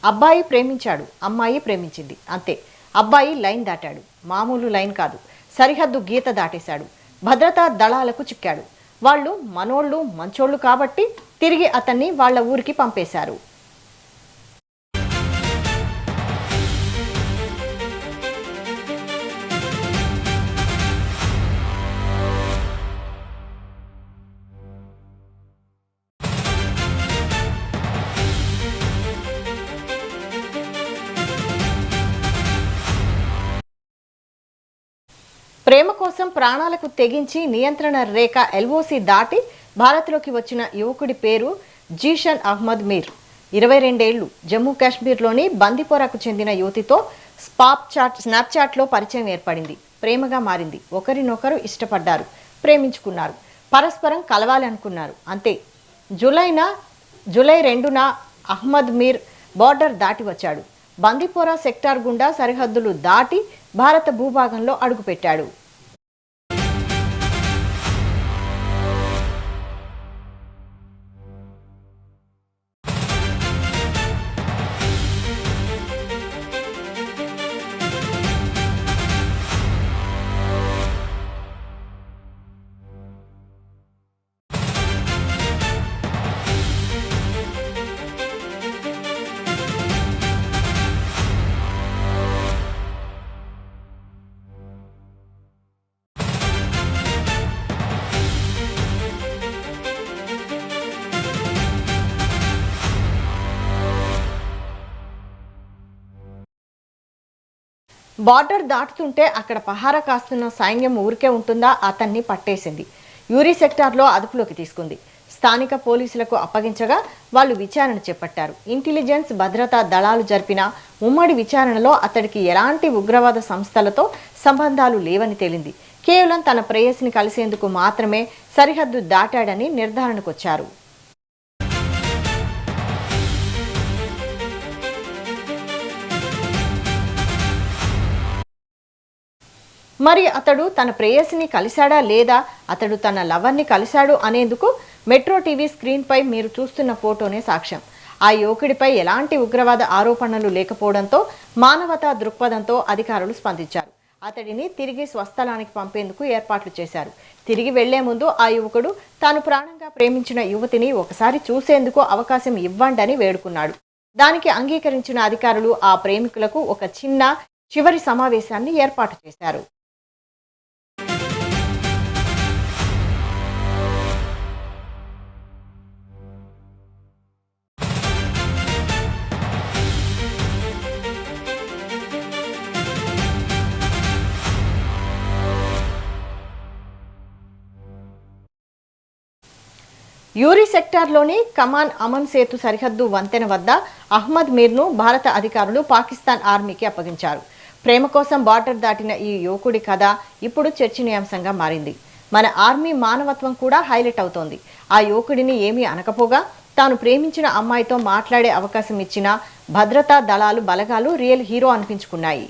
అబ్బాయి ప్రేమించాడు, అమ్మాయి ప్రేమించింది, అంతే. అబ్బాయి లైన్ దాటాడు, మామూలు లైన్ కాదు, సరిహద్దు గీత దాటేశాడు. భద్రతా దళాలకు చిక్కాడు. వాళ్ళు మనోళ్ళు మంచోళ్ళు కాబట్టి తిరిగి అతన్ని వాళ్ళ ఊరికి పంపేశారు. ప్రేమ కోసం ప్రాణాలకు తెగించి నియంత్రణ రేఖ ఎల్ఓసి దాటి భారత్లోకి వచ్చిన యువకుడి పేరు జీషన్ అహ్మద్ మీర్. 22 ఏళ్లు. జమ్మూ కాశ్మీర్లోని బందిపోరాకు చెందిన యువతితో స్నాప్చాట్లో పరిచయం ఏర్పడింది. ప్రేమగా మారింది. ఒకరినొకరు ఇష్టపడ్డారు, ప్రేమించుకున్నారు, పరస్పరం కలవాలి అనుకున్నారు, అంతే. జూలై 2న అహ్మద్ మీర్ బార్డర్ దాటి వచ్చాడు. బందిపోరా సెక్టార్ గుండా సరిహద్దులు దాటి భారత భూభాగంలో అడుగుపెట్టాడు. బార్డర్ దాటుతుంటే అక్కడ పహారా కాస్తున్న సైన్యం ఊరికే ఉంటుందా? అతన్ని పట్టేసింది. యూరి సెక్టార్లో అదుపులోకి తీసుకుంది. స్థానిక పోలీసులకు అప్పగించగా వాళ్ళు విచారణ చేపట్టారు. ఇంటెలిజెన్స్, భద్రతా దళాలు జరిపిన ఉమ్మడి విచారణలో అతడికి ఎలాంటి ఉగ్రవాద సంస్థలతో సంబంధాలు లేవని తేలింది. కేవలం తన ప్రేయసిని కలిసేందుకు మాత్రమే సరిహద్దు దాటాడని నిర్ధారణకొచ్చారు. మరి అతడు తన ప్రేయసిని కలిశాడా లేదా, అతడు తన లవర్ని కలిశాడు అనేందుకు మెట్రో టీవీ స్క్రీన్పై మీరు చూస్తున్న ఫోటోనే సాక్ష్యం. ఆ యువకుడిపై ఎలాంటి ఉగ్రవాద ఆరోపణలు లేకపోవడంతో మానవతా దృక్పథంతో అధికారులు స్పందించారు. అతడిని తిరిగి స్వస్థలానికి పంపేందుకు ఏర్పాట్లు చేశారు. తిరిగి వెళ్లే ముందు ఆ యువకుడు తాను ప్రాణంగా ప్రేమించిన యువతిని ఒకసారి చూసేందుకు అవకాశం ఇవ్వండని వేడుకున్నాడు. దానికి అంగీకరించిన అధికారులు ఆ ప్రేమికులకు ఒక చివరి సమావేశాన్ని ఏర్పాటు చేశారు. యూరి సెక్టార్లోని కమాన్ అమన్ సేతు సరిహద్దు వంతెన వద్ద అహ్మద్ మీర్ను భారత అధికారులు పాకిస్తాన్ ఆర్మీకి అప్పగించారు. ప్రేమ కోసం బార్డర్ దాటిన ఈ యువకుడి కథ ఇప్పుడు చర్చనీయాంశంగా మారింది. మన ఆర్మీ మానవత్వం కూడా హైలైట్ అవుతోంది. ఆ యువకుడిని ఏమీ అనకపోగా తాను ప్రేమించిన అమ్మాయితో మాట్లాడే అవకాశం ఇచ్చిన భద్రతా దళాలు బలగాలు రియల్ హీరో అనిపించుకున్నాయి.